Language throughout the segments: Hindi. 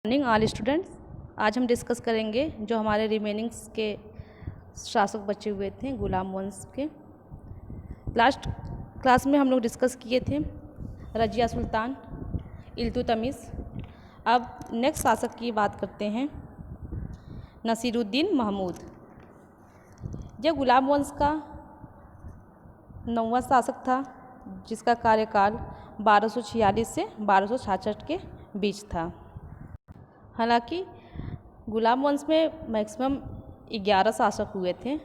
Morning all students. आज हम डिस्कस करेंगे जो हमारे रिमेनिंग्स के शासक बचे हुए थे गुलाम वंश के। लास्ट क्लास में हम लोग डिस्कस किए थे रजिया सुल्तान, इल्तुतमिश। अब नेक्स्ट शासक की बात करते हैं नसीरुद्दीन महमूद। यह गुलाम वंश का 9वां शासक था जिसका कार्यकाल 1246 से 1266 के बीच था। हालांकि गुलाम वंश में मैक्सिमम 11 शासक हुए थे,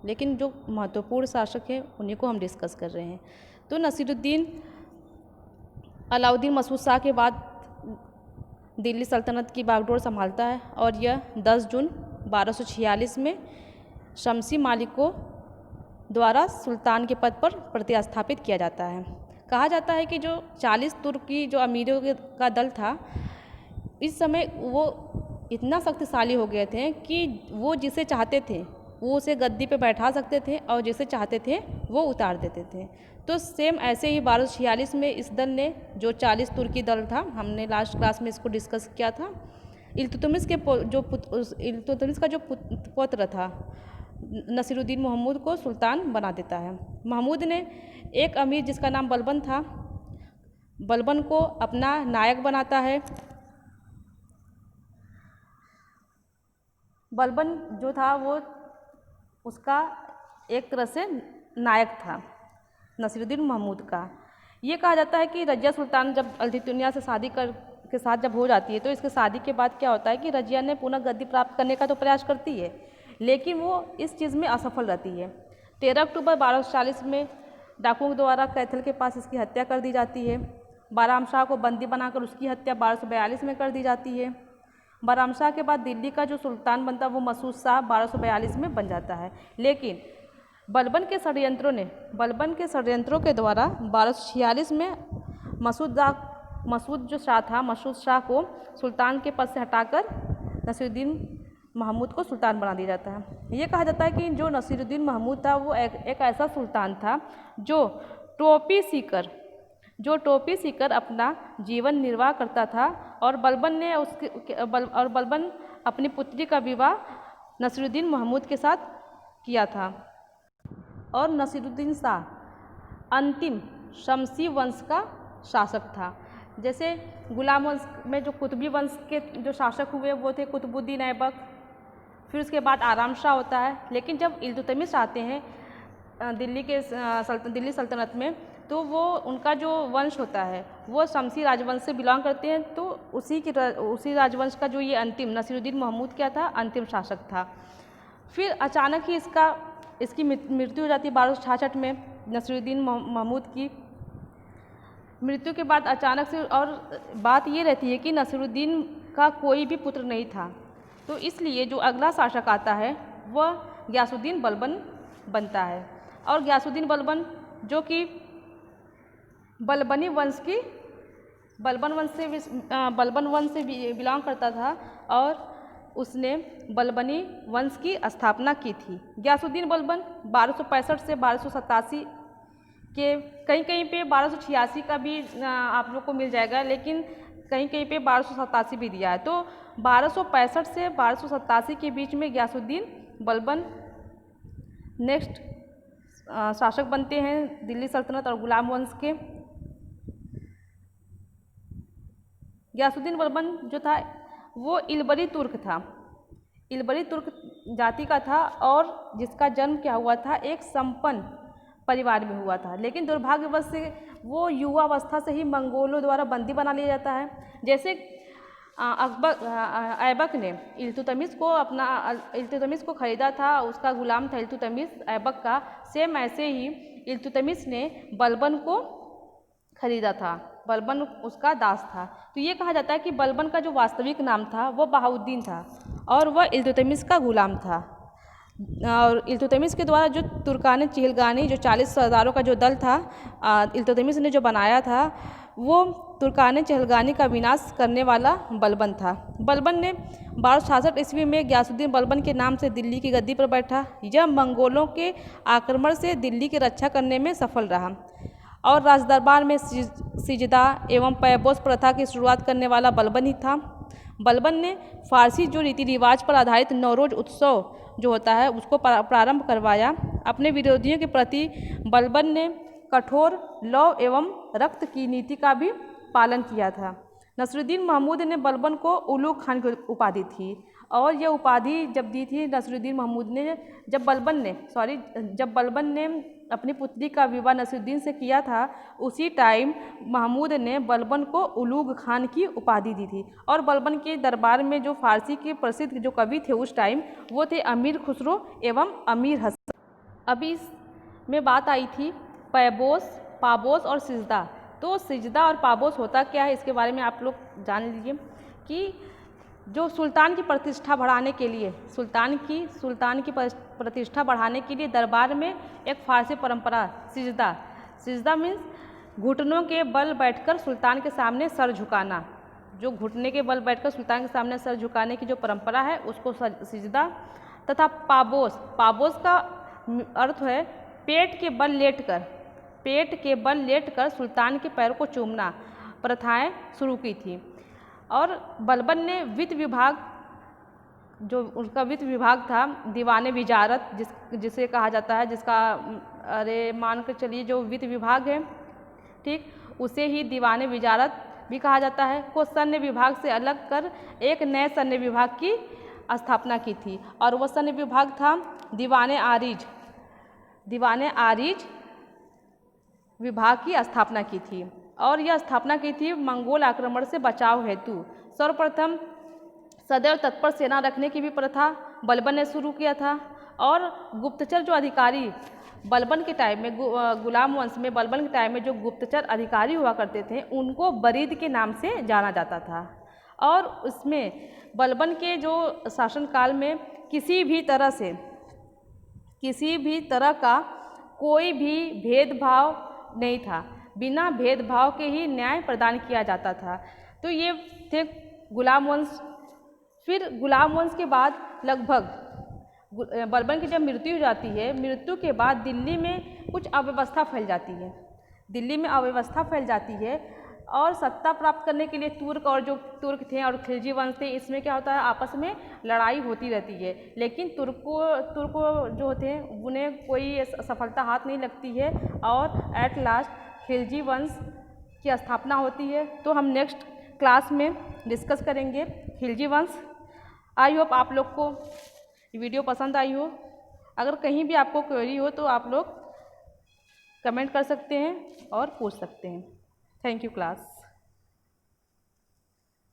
लेकिन जो महत्वपूर्ण शासक हैं उन्हीं को हम डिस्कस कर रहे हैं। तो नसीरुद्दीन अलाउद्दीन मसूद शाह के बाद दिल्ली सल्तनत की बागडोर संभालता है और यह 10 जून 1246 में शमसी मालिकों द्वारा सुल्तान के पद पर प्रतिस्थापित किया जाता है। कहा जाता है कि जो 40 तुर्की जो अमीरों का दल था, इस समय वो इतना शक्तिशाली हो गए थे कि वो जिसे चाहते थे वो उसे गद्दी पे बैठा सकते थे और जिसे चाहते थे वो उतार देते थे। तो सेम ऐसे ही 1246 में इस दल ने जो 40 तुर्की दल था, हमने लास्ट क्लास में इसको डिस्कस किया था, इल्तुतमिश का जो पुत्र था नसीरुद्दीन महमूद को सुल्तान बना देता है। महमूद ने एक अमीर जिसका नाम बलबन था, बलबन को अपना नायक बनाता है। बलबन जो था वो उसका एक तरह से नायक था नसीरुद्दीन महमूद का। ये कहा जाता है कि रजिया सुल्तान जब अल्तुतमिश से शादी के साथ जब हो जाती है तो इसके शादी के बाद क्या होता है कि रजिया ने पुनः गद्दी प्राप्त करने का तो प्रयास करती है, लेकिन वो इस चीज़ में असफल रहती है। 13 अक्टूबर 1240 में डाकुओं द्वारा कैथल के पास इसकी हत्या कर दी जाती है। बाराम शाह को बंदी बनाकर उसकी हत्या 1242 में कर दी जाती है। बाराम शाह के बाद दिल्ली का जो सुल्तान बनता है वो मसूद शाह 1242 में बन जाता है, लेकिन बलबन के षड्यंत्रों के द्वारा 1246 में मसूद शाह को सुल्तान के पद से हटाकर नसीरुद्दीन महमूद को सुल्तान बना दिया जाता है। ये कहा जाता है कि जो नसीरुद्दीन महमूद था वो एक ऐसा सुल्तान था जो टोपी सीकर अपना जीवन निर्वाह करता था और बलबन अपनी पुत्री का विवाह नसीरुद्दीन महमूद के साथ किया था। और नसीरुद्दीन शाह अंतिम शमसी वंश का शासक था। जैसे गुलाम वंश में जो कुतुबी वंश के जो शासक हुए वो थे कुतुबुद्दीन ऐबक, फिर उसके बाद आराम शाह होता है। लेकिन जब इल्तुतमिश आते हैं दिल्ली सल्तनत में, तो वो उनका जो वंश होता है वो शमसी राजवंश से बिलोंग करते हैं। तो उसी राजवंश का जो ये अंतिम नसीरुद्दीन महमूद क्या था, अंतिम शासक था। फिर अचानक ही इसकी मृत्यु हो जाती है 1266 में। नसीरुद्दीन महमूद की मृत्यु के बाद अचानक से, और बात ये रहती है कि नसीरुद्दीन का कोई भी पुत्र नहीं था, तो इसलिए जो अगला शासक आता है वह गियासुद्दीन बलबन बनता है। और गियासुद्दीन बलबन जो कि बलबन वंश से बिलोंग करता था और उसने बलबनी वंश की स्थापना की थी। गियासुद्दीन बलबन 1265 से 1287 के कहीं पे 1286 का भी आप लोग को मिल जाएगा, लेकिन कहीं पे 1287 भी दिया है। तो 1265 से 1287 के बीच में गियासुद्दीन बलबन नेक्स्ट शासक बनते हैं दिल्ली सल्तनत और गुलाम वंश के। गियासुद्दीन बलबन जो था वो इलबरी तुर्क जाति का था और जिसका जन्म क्या हुआ था, एक संपन्न परिवार में हुआ था। लेकिन दुर्भाग्यवश से वो युवावस्था से ही मंगोलों द्वारा बंदी बना लिया जाता है। जैसे ऐबक ने इल्तुतमिश को खरीदा था, उसका गुलाम था इल्तुतमिश ऐबक का, सेम ऐसे ही इल्तुतमिश ने बलबन को खरीदा था, बलबन उसका दास था। तो ये कहा जाता है कि बलबन का जो वास्तविक नाम था वो बहाउद्दीन था और वह इल्तुतमिश का गुलाम था। और इल्तुतमिश के द्वारा जो तुर्कान चिहलगानी जो 40 सरदारों का जो दल था इल्तुतमिश ने जो बनाया था, वो तुर्कान चिहलगानी का विनाश करने वाला बलबन था। बलबन ने 1266 ईस्वी में गियासुद्दीन बलबन के नाम से दिल्ली की गद्दी पर बैठा। यह मंगोलों के आक्रमण से दिल्ली की रक्षा करने में सफल रहा और राजदरबार में सिजदा एवं पैबोस प्रथा की शुरुआत करने वाला बलबन ही था। बलबन ने फारसी जो रीति रिवाज पर आधारित नौरोज उत्सव जो होता है उसको प्रारंभ करवाया। अपने विरोधियों के प्रति बलबन ने कठोर लौ एवं रक्त की नीति का भी पालन किया था। नसरुद्दीन महमूद ने बलबन को उलूग खान की उपाधि थी और यह उपाधि जब दी थी नसरुद्दीन महमूद ने जब बलबन ने अपनी पुत्री का विवाह नसरुद्दीन से किया था, उसी टाइम महमूद ने बलबन को उलूग खान की उपाधि दी थी। और बलबन के दरबार में जो फारसी के प्रसिद्ध जो कवि थे उस टाइम वो थे अमीर खुसरो एवं अमीर हसन। अभी इसमें बात आई थी पैबोस, पाबोस और सिजदा। तो सिजदा और पाबोस होता क्या है इसके बारे में आप लोग जान लीजिए कि जो सुल्तान की प्रतिष्ठा बढ़ाने के लिए सुल्तान की प्रतिष्ठा बढ़ाने के लिए दरबार में एक फारसी परंपरा सिजदा मीन्स घुटनों के बल बैठकर सुल्तान के सामने सर झुकाना। जो घुटने के बल बैठकर सुल्तान के सामने सर झुकाने की जो परंपरा है उसको सिजदा। तथा पाबोस का अर्थ है पेट के बल लेटकर सुल्तान के पैरों को चूमना प्रथाएं शुरू की थी। और बलबन ने वित्त विभाग जो उनका वित्त विभाग था दीवाने विजारत जिसे कहा जाता है, जिसका मान कर चलिए जो वित्त विभाग है ठीक उसे ही दीवाने विजारत भी कहा जाता है, को सैन्य विभाग से अलग कर एक नए सैन्य विभाग की स्थापना की थी। और वह सैन्य विभाग था दीवाने आरिज विभाग की स्थापना की थी। और यह स्थापना की थी मंगोल आक्रमण से बचाव हेतु। सर्वप्रथम सदैव तत्पर सेना रखने की भी प्रथा बलबन ने शुरू किया था। और गुप्तचर जो अधिकारी बलबन के टाइम में गुलाम वंश में बलबन के टाइम में जो गुप्तचर अधिकारी हुआ करते थे उनको बरीद के नाम से जाना जाता था। और उसमें बलबन के जो शासनकाल में किसी भी तरह का कोई भी भेदभाव नहीं था, बिना भेदभाव के ही न्याय प्रदान किया जाता था। तो ये थे गुलाम वंश। फिर गुलाम वंश के बाद लगभग बलबन की जब मृत्यु हो जाती है, मृत्यु के बाद दिल्ली में कुछ अव्यवस्था फैल जाती है और सत्ता प्राप्त करने के लिए तुर्क थे और खिलजी वंश थे, इसमें क्या होता है आपस में लड़ाई होती रहती है। लेकिन तुर्को जो होते हैं उन्हें कोई सफलता हाथ नहीं लगती है और एट लास्ट खिलजी वंश की स्थापना होती है। तो हम नेक्स्ट क्लास में डिस्कस करेंगे खिलजी वंश। आई होप आप लोग को वीडियो पसंद आई हो। अगर कहीं भी आपको क्वेरी हो तो आप लोग कमेंट कर सकते हैं और पूछ सकते हैं। Thank you class.